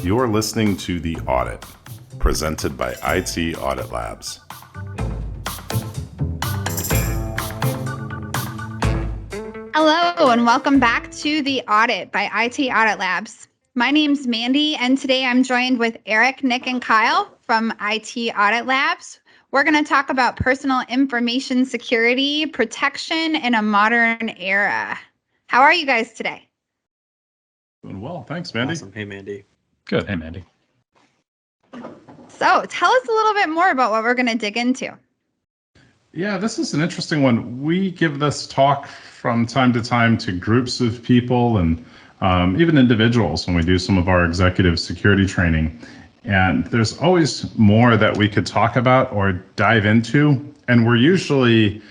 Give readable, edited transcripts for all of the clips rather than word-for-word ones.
You're listening to The Audit, presented by IT Audit Labs. Hello, and welcome back to The Audit by IT Audit Labs. My name's Mandy, and today I'm joined with Eric, Nick, and Kyle from IT Audit Labs. We're going to talk about personal information security, protection in a modern era. How are you guys today? Doing well, thanks, Mandy. Awesome. Hey, Mandy. Good. Hey, Mandy. So tell us a little bit more about what we're going to dig into. Yeah, this is an interesting one. We give this talk from time to time to groups of people and even individuals when we do some of our executive security training. And there's always more that we could talk about or dive into. And we're usually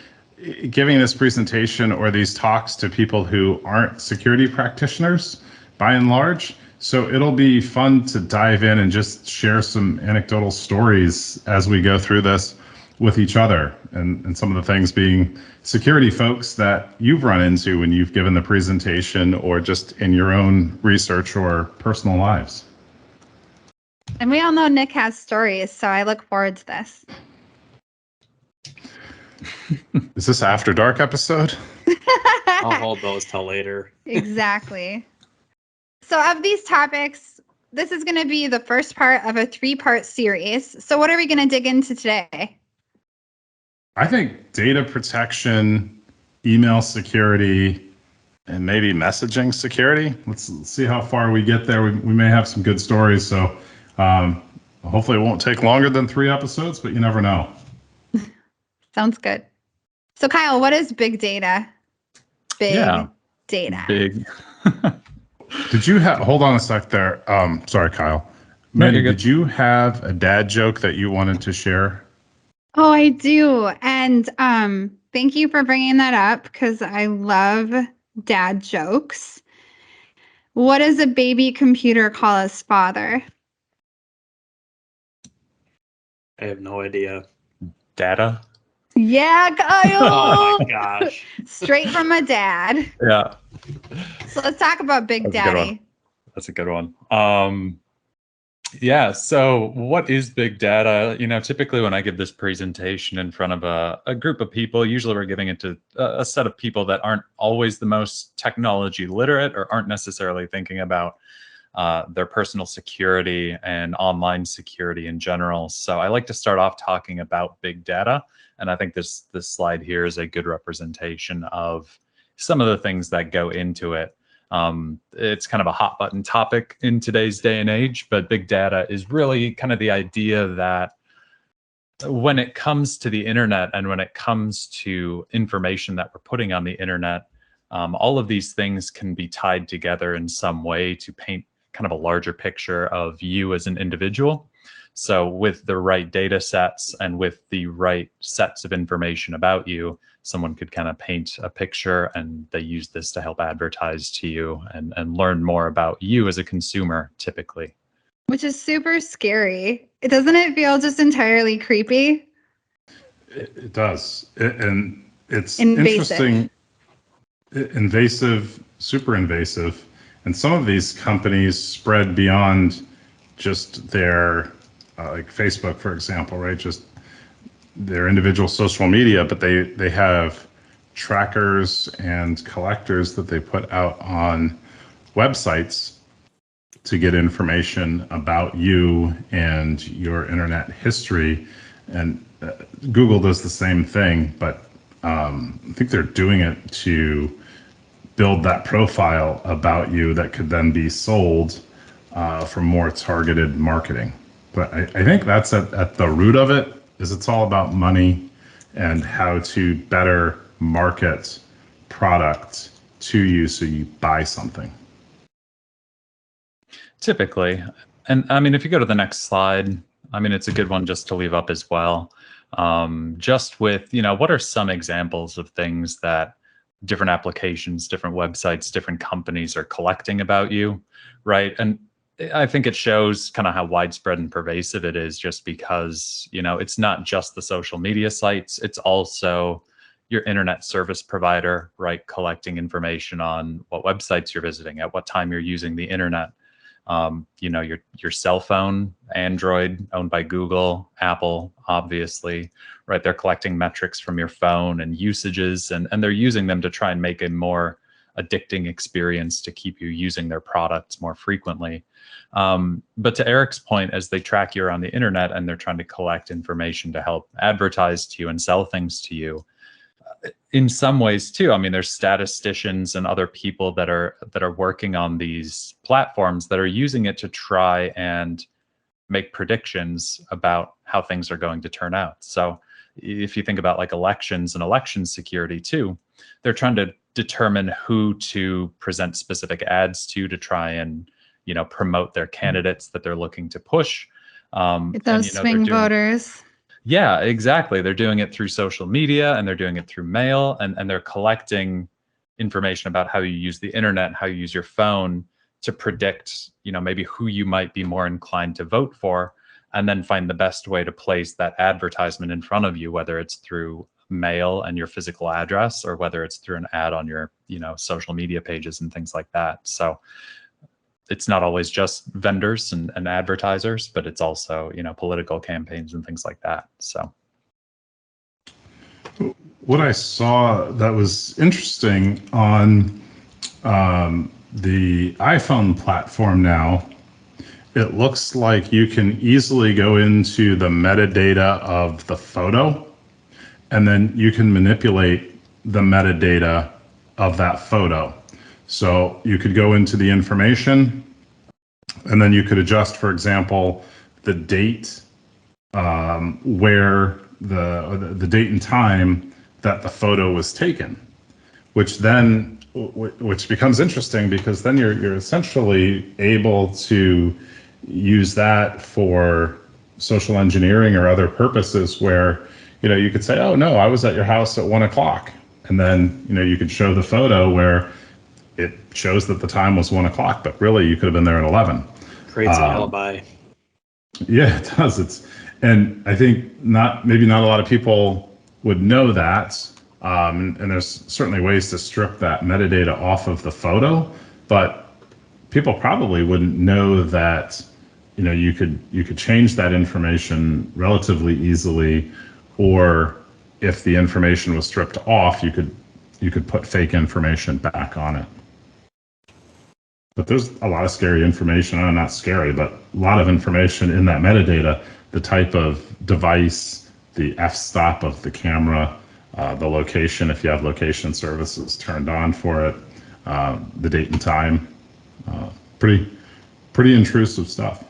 giving this presentation or these talks to people who aren't security practitioners by and large. So it'll be fun to dive in and just share some anecdotal stories as we go through this with each other, and some of the things being security folks that you've run into when you've given the presentation or just in your own research or personal lives. And we all know Nick has stories, so I look forward to this. Is this After Dark episode? I'll hold those till later. Exactly. So of these topics, this is going to be the first part of a 3-part series. So what are we going to dig into today? I think data protection, email security, and maybe messaging security. Let's see how far we get there. We may have some good stories. So hopefully it won't take longer than 3 episodes, but you never know. Sounds good. So Kyle, what is big data? Big data. Big. Did you have, hold on a sec there. Sorry, Kyle. Mandy, did you have a dad joke that you wanted to share? Oh, I do. And thank you for bringing that up because I love dad jokes. What does a baby computer call his father? I have no idea. Data. Yeah, Kyle. Oh my gosh. Straight from my dad. Yeah. So let's talk about Big Daddy. That's a good one. Yeah. So what is big data? Typically when I give this presentation in front of a group of people, usually we're giving it to a set of people that aren't always the most technology literate or aren't necessarily thinking about their personal security and online security in general. So I like to start off talking about big data. And I think this slide here is a good representation of some of the things that go into it. It's kind of a hot button topic in today's day and age, but big data is really kind of the idea that when it comes to the internet and when it comes to information that we're putting on the internet, all of these things can be tied together in some way to paint kind of a larger picture of you as an individual. So with the right data sets and with the right sets of information about you, someone could kind of paint a picture, and they use this to help advertise to you and learn more about you as a consumer, typically. Which is super scary. Doesn't it feel just entirely creepy? It does. And it's Invasive. interesting. Invasive, super invasive. And some of these companies spread beyond just their, like Facebook, for example, right? Just their individual social media, but they have trackers and collectors that they put out on websites to get information about you and your internet history. And Google does the same thing, but I think they're doing it to build that profile about you that could then be sold for more targeted marketing. But I think that's at the root of it, is it's all about money and how to better market product to you so you buy something. Typically. And I mean, if you go to the next slide, I mean, it's a good one just to leave up as well. Just with, what are some examples of things that different applications, different websites, different companies are collecting about you, right? And I think it shows kind of how widespread and pervasive it is, just because, it's not just the social media sites, it's also your internet service provider, right? Collecting information on what websites you're visiting, at what time you're using the internet. Your cell phone, Android, owned by Google, Apple, obviously, right? They're collecting metrics from your phone and usages, and they're using them to try and make a more addicting experience to keep you using their products more frequently. But to Eric's point, as they track you around the internet and they're trying to collect information to help advertise to you and sell things to you, in some ways too, I mean, there's statisticians and other people that are working on these platforms that are using it to try and make predictions about how things are going to turn out. So if you think about like elections and election security too, they're trying to determine who to present specific ads to try and, promote their candidates that they're looking to push. Get those swing voters. Yeah, exactly. They're doing it through social media and they're doing it through mail, and they're collecting information about how you use the internet, how you use your phone to predict, maybe who you might be more inclined to vote for, and then find the best way to place that advertisement in front of you, whether it's through mail and your physical address or whether it's through an ad on your, social media pages and things like that. So it's not always just vendors and advertisers, but it's also, political campaigns and things like that. So what I saw that was interesting on the iPhone platform now, it looks like you can easily go into the metadata of the photo, and then you can manipulate the metadata of that photo. So you could go into the information, and then you could adjust, for example, the date, where the date and time that the photo was taken, which becomes interesting because then you're essentially able to use that for social engineering or other purposes where, you could say, oh no, I was at your house at 1 o'clock. And then, you could show the photo where it shows that the time was 1 o'clock, but really you could have been there at 11. Creates an alibi. Yeah, it does. And I think maybe not a lot of people would know that. And there's certainly ways to strip that metadata off of the photo, but people probably wouldn't know that, you could change that information relatively easily, or if the information was stripped off, you could put fake information back on it. But there's a lot of scary information, not scary, but a lot of information in that metadata, the type of device, the f-stop of the camera, the location, if you have location services turned on for it, the date and time, pretty intrusive stuff.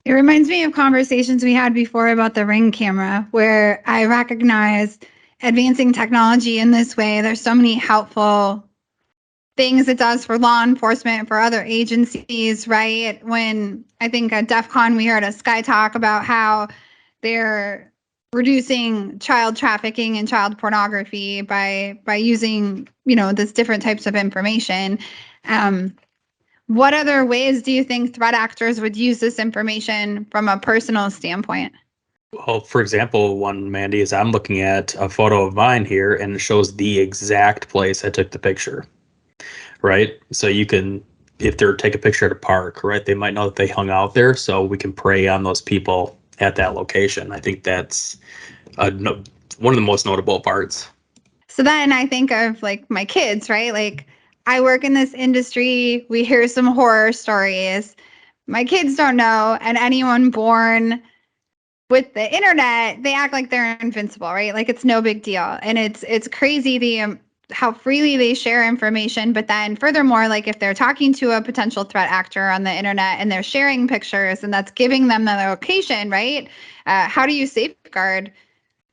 It reminds me of conversations we had before about the Ring camera, where I recognize advancing technology in this way. There's so many helpful things it does for law enforcement, for other agencies, right? When I think at DEF CON, we heard a Sky Talk about how they're reducing child trafficking and child pornography by using, this different types of information. What other ways do you think threat actors would use this information from a personal standpoint? Well, for example, one, Mandy, is I'm looking at a photo of mine here and it shows the exact place I took the picture, right? So you can, if they're take a picture at a park, right, they might know that they hung out there, so we can prey on those people at that location. I think that's one of the most notable parts. So then I think of like my kids, right? Like I work in this industry. We hear some horror stories. My kids don't know, and anyone born with the internet, they act like they're invincible, right? Like it's no big deal. And it's crazy how freely they share information. But then furthermore, like if they're talking to a potential threat actor on the internet and they're sharing pictures and that's giving them the location, right? How do you safeguard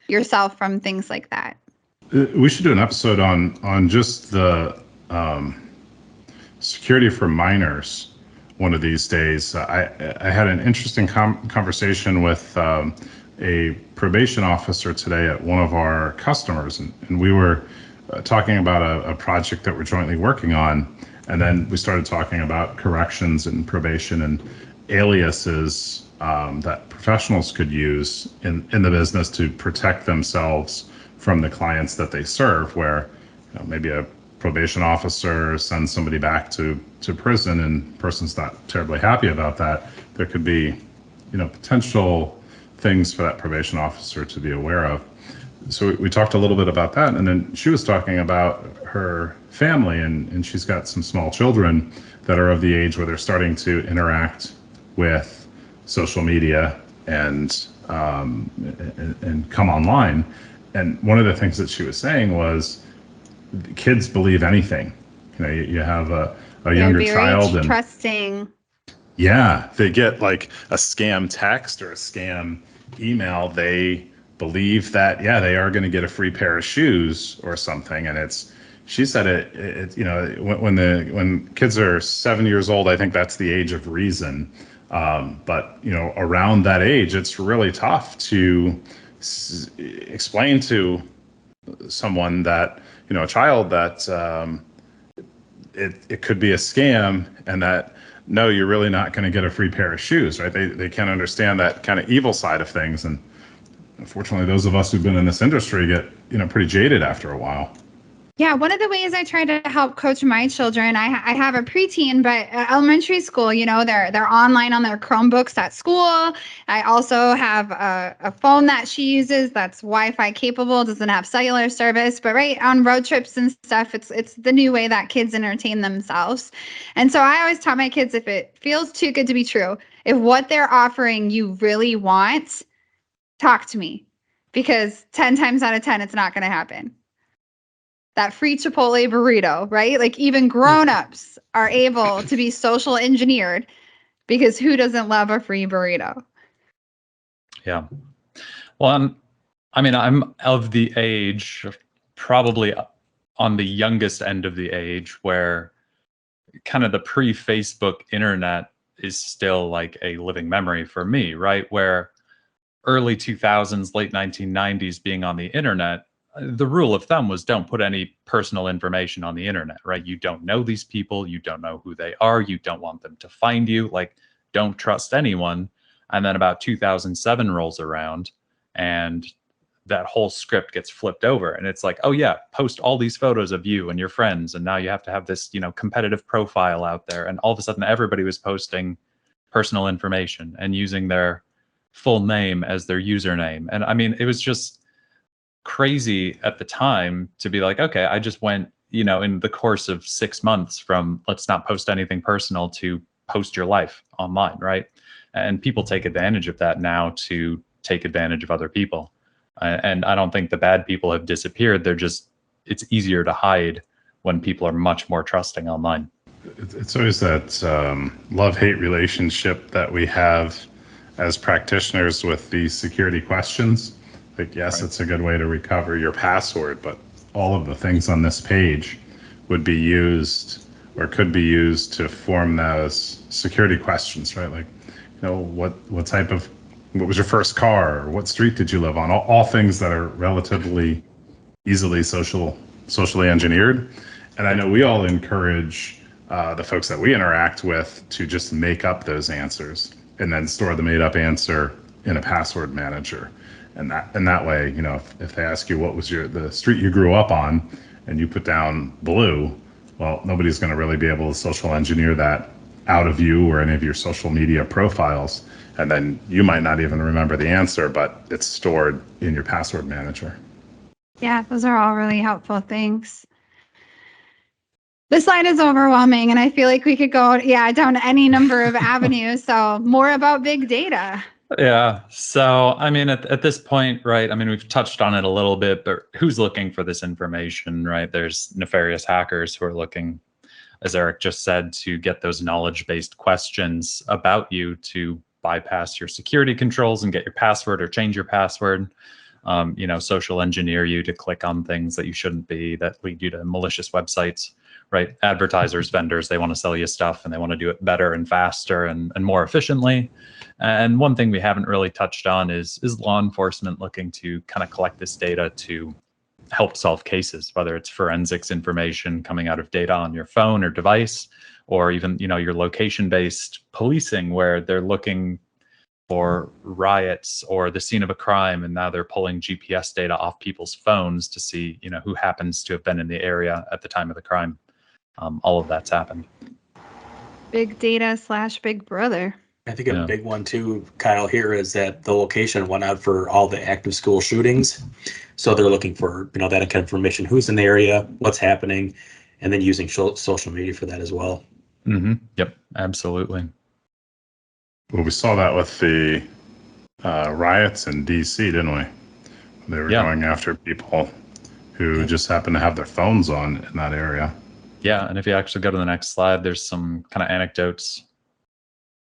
yourself from things like that? We should do an episode on just the security for minors one of these days. I had an interesting conversation with a probation officer today at one of our customers, and we were talking about a project that we're jointly working on, and then we started talking about corrections and probation and aliases that professionals could use in the business to protect themselves from the clients that they serve, where maybe a probation officer sends somebody back to prison and the person's not terribly happy about that, there could be, potential things for that probation officer to be aware of. So we talked a little bit about that, and then she was talking about her family, and she's got some small children that are of the age where they're starting to interact with social media and come online. And one of the things that she was saying was, kids believe anything. You have a younger child and trusting. Yeah, they get like a scam text or a scam email. They believe that, they are going to get a free pair of shoes or something. And she said when kids are 7 years old, I think that's the age of reason. But around that age, it's really tough to explain to someone that, a child, that it could be a scam, and that, no, you're really not going to get a free pair of shoes, right? They can't understand that kind of evil side of things. And unfortunately, those of us who've been in this industry get, pretty jaded after a while. Yeah, one of the ways I try to help coach my children, I have a preteen, but elementary school, they're online on their Chromebooks at school. I also have a phone that she uses that's Wi-Fi capable, doesn't have cellular service, but right on road trips and stuff, it's the new way that kids entertain themselves. And so I always tell my kids, if it feels too good to be true, if what they're offering you really want, talk to me, because 10 times out of 10, it's not going to happen. That free Chipotle burrito, right? Like even grown-ups are able to be social engineered, because who doesn't love a free burrito? Yeah. Well, I'm of the age, probably on the youngest end of the age, where kind of the pre-Facebook internet is still like a living memory for me, right? Where early 2000s, late 1990s being on the internet, the rule of thumb was don't put any personal information on the internet, right? You don't know these people. You don't know who they are. You don't want them to find you. Like, don't trust anyone. And then about 2007 rolls around and that whole script gets flipped over. And it's like, oh yeah, post all these photos of you and your friends. And now you have to have this, competitive profile out there. And all of a sudden everybody was posting personal information and using their full name as their username. And it was just crazy at the time to be like, okay, I just went, in the course of 6 months from let's not post anything personal to post your life online, right? And people take advantage of that now to take advantage of other people. And I don't think the bad people have disappeared. It's easier to hide when people are much more trusting online. It's always that love-hate relationship that we have as practitioners with these security questions. Like, yes, right, it's a good way to recover your password, but all of the things on this page would be used or could be used to form those security questions, right? Like, what was your first car, or what street did you live on? All things that are relatively easily socially engineered. And I know we all encourage the folks that we interact with to just make up those answers and then store the made up answer in a password manager. And that way, if they ask you what was the street you grew up on, and you put down Blue, well, nobody's going to really be able to social engineer that out of you or any of your social media profiles. And then you might not even remember the answer, but it's stored in your password manager. Yeah, those are all really helpful things. This slide is overwhelming, and I feel like we could go, down any number of avenues. So more about big data. Yeah. So, at this point, right, we've touched on it a little bit, but who's looking for this information, right? There's nefarious hackers who are looking, as Eric just said, to get those knowledge-based questions about you to bypass your security controls and get your password or change your password. Social engineer you to click on things that you shouldn't be, that lead you to malicious websites, right? Advertisers, vendors, they want to sell you stuff and they want to do it better and faster and more efficiently. And one thing we haven't really touched on is law enforcement looking to kind of collect this data to help solve cases, whether it's forensics information coming out of data on your phone or device, or even, your location-based policing, where they're looking for riots or the scene of a crime, and now they're pulling GPS data off people's phones to see, who happens to have been in the area at the time of the crime. All of that's happened. Big data / Big Brother. I think a big one too, Kyle, here is that the location went out for all the active school shootings. So they're looking for, that kind of information, who's in the area, what's happening, and then using social media for that as well. Mm-hmm. Yep, absolutely. Well, we saw that with the riots in D.C., didn't we? They were going after people who just happened to have their phones on in that area. Yeah, and if you actually go to the next slide, there's some kind of anecdotes.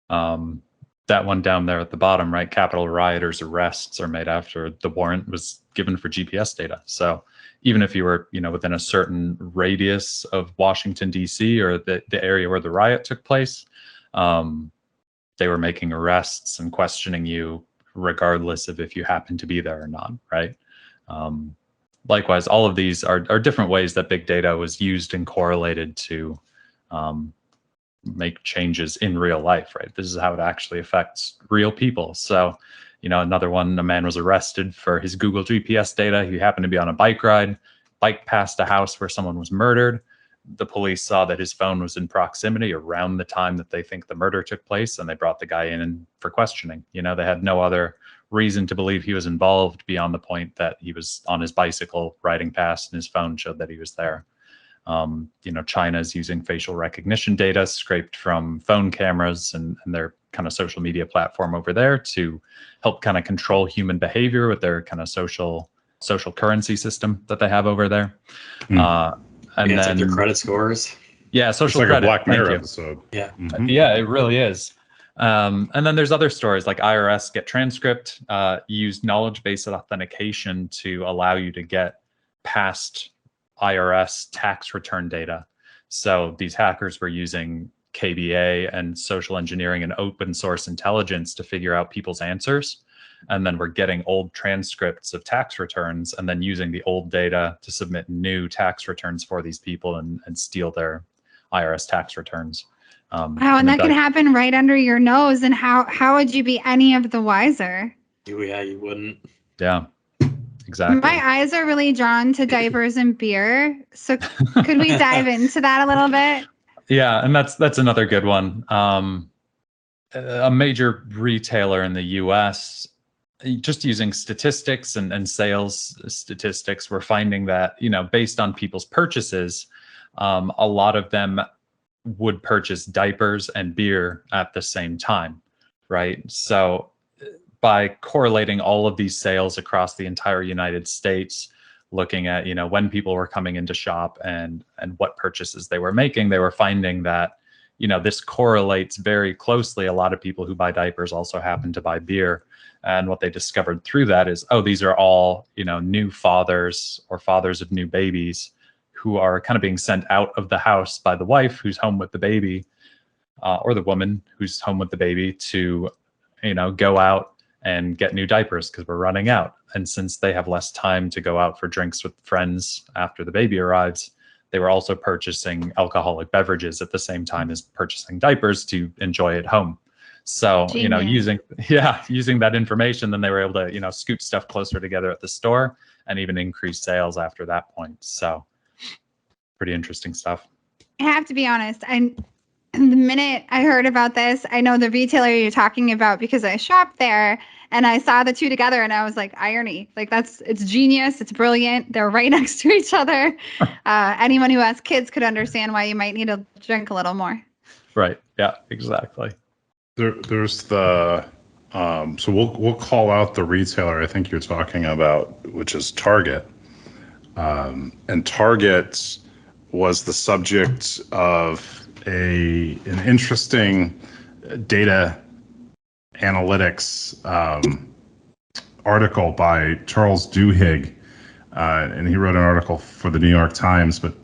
That one down there at the bottom, right? Capitol rioters' arrests are made after the warrant was given for GPS data. So even if you were, within a certain radius of Washington, D.C., or the area where the riot took place, they were making arrests and questioning you regardless of if you happen to be there or not, right? Likewise, all of these are different ways that big data was used and correlated to make changes in real life, right? This is how it actually affects real people. So, another one, a man was arrested for his Google GPS data. He happened to be on a bike ride, bike past a house where someone was murdered. The police saw that his phone was in proximity around the time that they think the murder took place, and they brought the guy in for questioning. They had no other reason to believe he was involved beyond the point that he was on his bicycle riding past and his phone showed that he was there. China is using facial recognition data scraped from phone cameras and their kind of social media platform over there to help kind of control human behavior with their kind of social currency system that they have over there. And then their credit scores. Yeah, social it's like credit. a Black Mirror episode. Yeah. Mm-hmm. Yeah, it really is. And then there's other stories like IRS Get Transcript used knowledge-based authentication to allow you to get past IRS tax return data. So these hackers were using KBA and social engineering and open source intelligence to figure out people's answers. And then we're getting old transcripts of tax returns and then using the old data to submit new tax returns for these people and steal their IRS tax returns. Wow, and that can happen right under your nose. And how would you be any of the wiser? Yeah, you wouldn't. Yeah, exactly. My eyes are really drawn to diapers and beer. So could we dive into that a little bit? Yeah, and that's another good one. A major retailer in the US, just using statistics and sales statistics, we're finding that, based on people's purchases, a lot of them would purchase diapers and beer at the same time, right? So by correlating all of these sales across the entire United States, looking at, when people were coming into shop and what purchases they were making, they were finding that, this correlates very closely. A lot of people who buy diapers also happen to buy beer. And what they discovered through that is, these are all, new fathers or fathers of new babies who are kind of being sent out of the house by the wife who's home with the baby, or the woman who's home with the baby to, go out and get new diapers because we're running out. And since they have less time to go out for drinks with friends after the baby arrives, they were also purchasing alcoholic beverages at the same time as purchasing diapers to enjoy at home. So, Genius. using that information, then they were able to, scoot stuff closer together at the store and even increase sales after that point. So pretty interesting stuff. I have to be honest. The minute I heard about this, I know the retailer you're talking about because I shopped there and I saw the two together and I was like, irony. Like it's genius. It's brilliant. They're right next to each other. Anyone who has kids could understand why you might need to drink a little more. Right. Yeah, exactly. There's the so we'll call out the retailer I think you're talking about, which is Target. And Target was the subject of an interesting data analytics article by Charles Duhigg, and he wrote an article for the New York Times. But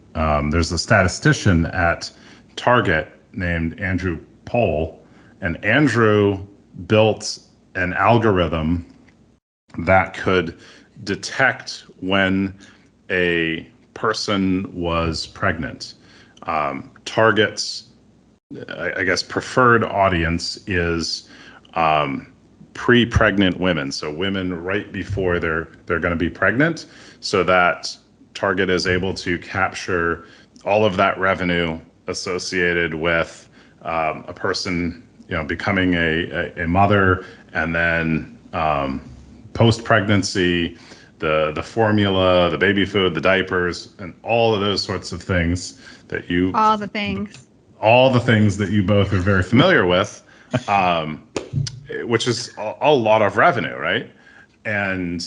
there's a statistician at Target named Andrew Pohl, and Andrew built an algorithm that could detect when a person was pregnant. Target's, I guess, preferred audience is pre-pregnant women, so women right before they're going to be pregnant, so that Target is able to capture all of that revenue associated with a person, becoming a mother, and then post-pregnancy, the formula, the baby food, the diapers, and all of those sorts of things that All the things. all the things that you both are very familiar with, which is a lot of revenue, right? And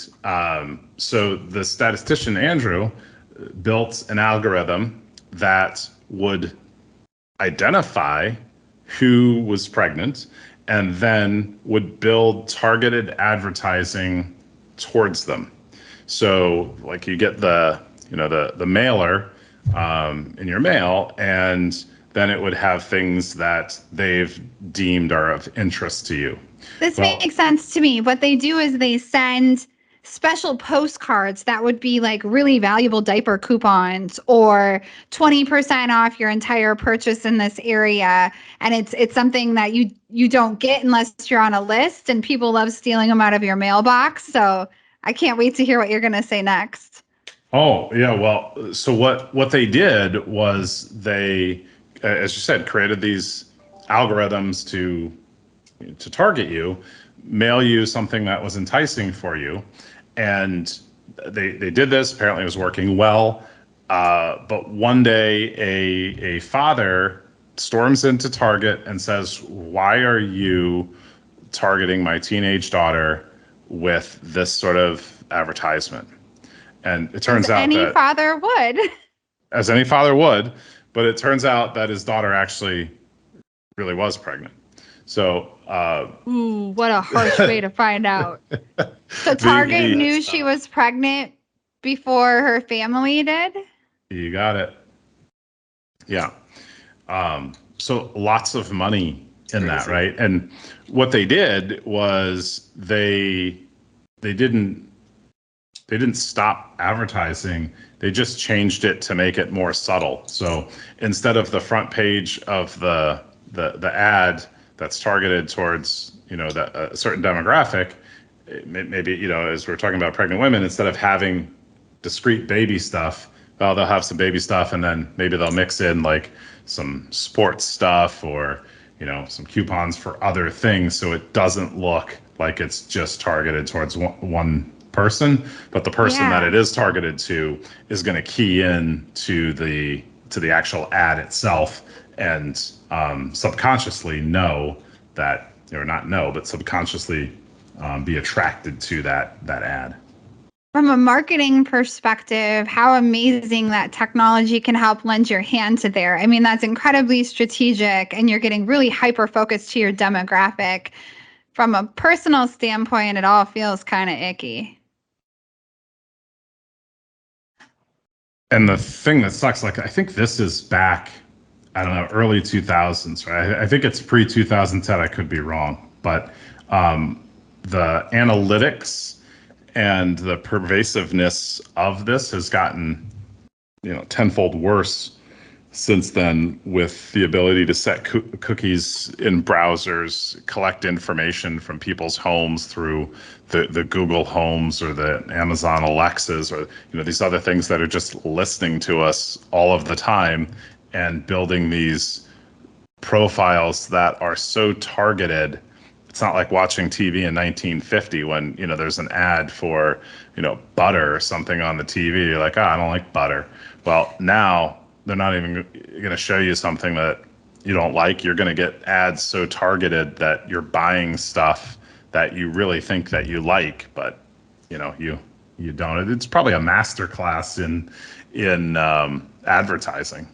so the statistician, Andrew, built an algorithm that would identify who was pregnant and then would build targeted advertising towards them. So like you get the mailer in your mail, and then it would have things that they've deemed are of interest to you. This makes sense to me. What they do is they send special postcards that would be like really valuable diaper coupons or 20% off your entire purchase in this area. And it's something that you don't get unless you're on a list, and people love stealing them out of your mailbox. So I can't wait to hear what you're going to say next. Oh, yeah. Well, so what they did was they, as you said, created these algorithms to target you, mail you something that was enticing for you. And they did this. Apparently it was working well. But one day a father storms into Target and says, "Why are you targeting my teenage daughter with this sort of advertisement?" And it turns out any father would. As any father would, but it turns out that his daughter actually really was pregnant. So, ooh, what a harsh way to find out. So Target knew she was pregnant before her family did? You got it. Yeah. So lots of money in that, right? And what they did was they didn't stop advertising. They just changed it to make it more subtle. So instead of the front page of the ad that's targeted towards a certain demographic, maybe as we're talking about pregnant women, instead of having discrete baby stuff, well, they'll have some baby stuff, and then maybe they'll mix in like some sports stuff or some coupons for other things, so it doesn't look like it's just targeted towards one person, but the person that it is targeted to is going to key in to the actual ad itself and subconsciously know that, or not know, but subconsciously be attracted to that ad. From a marketing perspective, how amazing that technology can help lend your hand to there. I mean, that's incredibly strategic, and you're getting really hyper-focused to your demographic. From a personal standpoint, it all feels kind of icky. And the thing that sucks, like, I think this is back, I don't know, early 2000s, right? I think it's pre-2010. I could be wrong. But the analytics and the pervasiveness of this has gotten, tenfold worse since then, with the ability to set cookies in browsers, collect information from people's homes through the Google Homes or the Amazon Alexas, or these other things that are just listening to us all of the time and building these profiles that are so targeted. It's not like watching TV in 1950 when there's an ad for butter or something on the TV. You're like, I don't like butter. Well, now they're not even going to show you something that you don't like. You're going to get ads so targeted that you're buying stuff that you really think that you like, but you don't. It's probably a masterclass in advertising.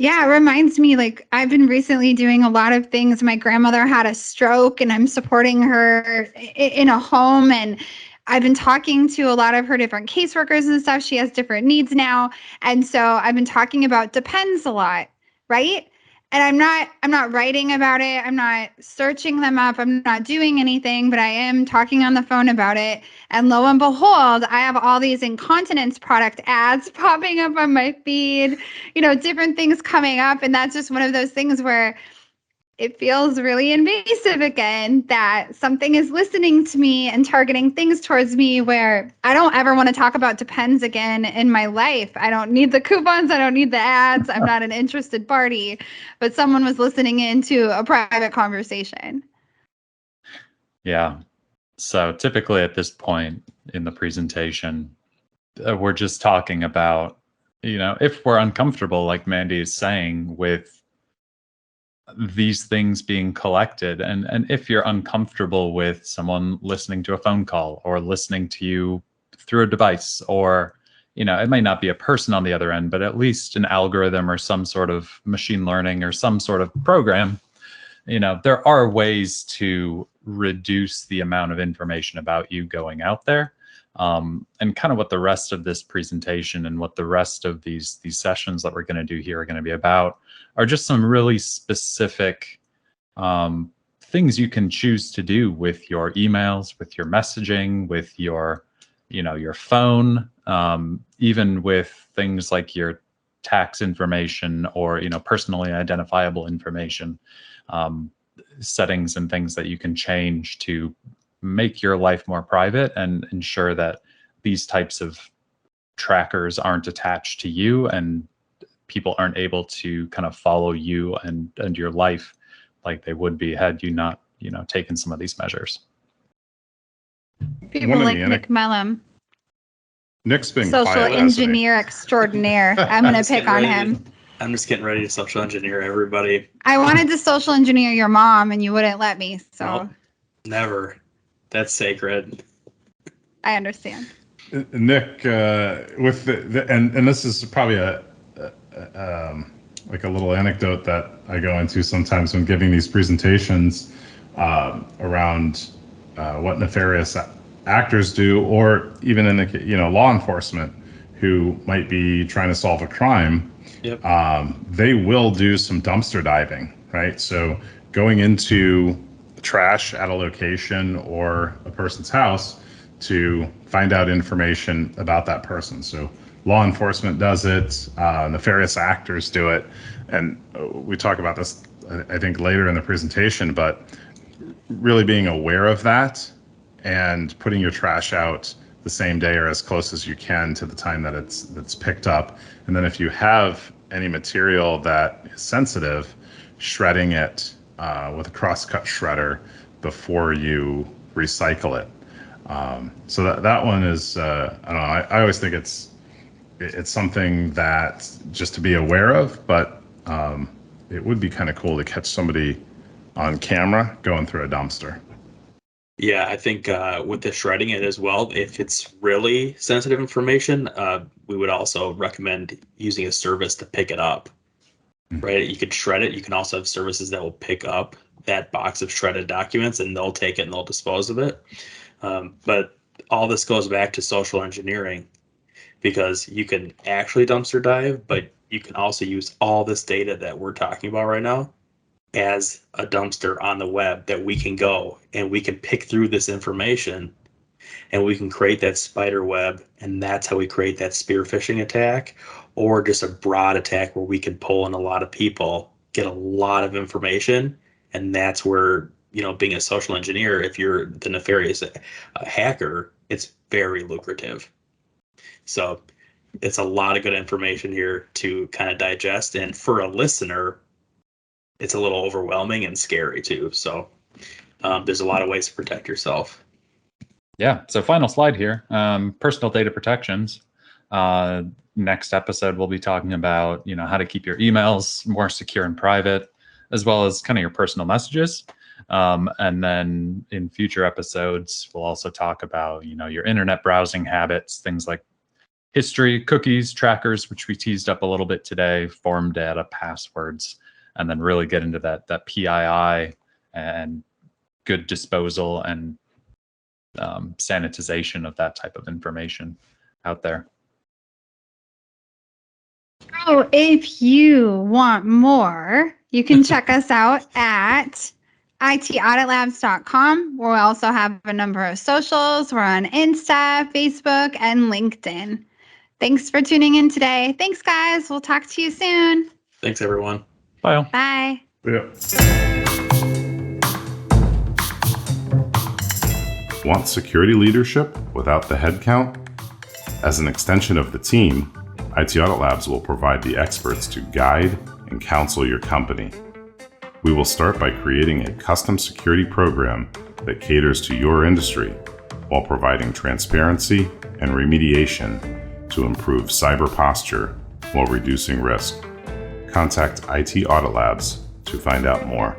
Yeah, it reminds me, like, I've been recently doing a lot of things. My grandmother had a stroke, and I'm supporting her in a home, and I've been talking to a lot of her different caseworkers and stuff. She has different needs now. And so I've been talking about depends a lot, right? And I'm not writing about it. I'm not searching them up. I'm not doing anything, but I am talking on the phone about it. And lo and behold, I have all these incontinence product ads popping up on my feed, different things coming up. And that's just one of those things where it feels really invasive again that something is listening to me and targeting things towards me where I don't ever want to talk about Depends again in my life. I don't need the coupons. I don't need the ads. I'm not an interested party, but someone was listening into a private conversation. Yeah. So typically at this point in the presentation, we're just talking about, if we're uncomfortable, like Mandy is saying, with these things being collected, and if you're uncomfortable with someone listening to a phone call or listening to you through a device, or it may not be a person on the other end, but at least an algorithm or some sort of machine learning or some sort of program, there are ways to reduce the amount of information about you going out there. And kind of what the rest of this presentation and what the rest of these sessions that we're going to do here are going to be about are just some really specific things you can choose to do with your emails, with your messaging, with your phone, even with things like your tax information or personally identifiable information, settings and things that you can change to make your life more private and ensure that these types of trackers aren't attached to you and people aren't able to kind of follow you and your life like they would be had you not, taken some of these measures. People like Nick Mellum. Nick's been social quiet, engineer extraordinaire. I'm going to pick on him. I'm just getting ready to social engineer everybody. I wanted to social engineer your mom and you wouldn't let me. So nope, never. That's sacred. I understand. Nick, with and this is probably like a little anecdote that I go into sometimes when giving these presentations around what nefarious actors do, or even in the law enforcement who might be trying to solve a crime. Yep. They will do some dumpster diving, right? So going into trash at a location or a person's house to find out information about that person. So law enforcement does it, nefarious actors do it, and we talk about this, I think, later in the presentation, but really being aware of that and putting your trash out the same day or as close as you can to the time that it's picked up. And then if you have any material that is sensitive, shredding it with a crosscut shredder before you recycle it. So that one is, I don't know, I always think it's something that just to be aware of, but it would be kind of cool to catch somebody on camera going through a dumpster. Yeah, I think with the shredding it as well, if it's really sensitive information, we would also recommend using a service to pick it up, right? You could shred it. You can also have services that will pick up that box of shredded documents and they'll take it and they'll dispose of it. But all this goes back to social engineering, because you can actually dumpster dive, but you can also use all this data that we're talking about right now as a dumpster on the web that we can go and we can pick through this information and we can create that spider web. And that's how we create that spear phishing attack, or just a broad attack where we can pull in a lot of people, get a lot of information. And that's where, being a social engineer, if you're the nefarious hacker, it's very lucrative. So it's a lot of good information here to kind of digest. And for a listener, it's a little overwhelming and scary too. So there's a lot of ways to protect yourself. Yeah. So final slide here, personal data protections. Next episode, we'll be talking about, how to keep your emails more secure and private, as well as kind of your personal messages. And then in future episodes, we'll also talk about, your internet browsing habits, things like history, cookies, trackers, which we teased up a little bit today, form data, passwords, and then really get into that PII and good disposal and sanitization of that type of information out there. Oh, if you want more, you can check us out at itaudit.labs.com. We'll also have a number of socials. We're on Insta, Facebook, and LinkedIn. Thanks for tuning in today. Thanks, guys. We'll talk to you soon. Thanks, everyone. Bye. Bye. Yeah. Want security leadership without the headcount? As an extension of the team, IT Audit Labs will provide the experts to guide and counsel your company. We will start by creating a custom security program that caters to your industry while providing transparency and remediation to improve cyber posture while reducing risk. Contact IT Audit Labs to find out more.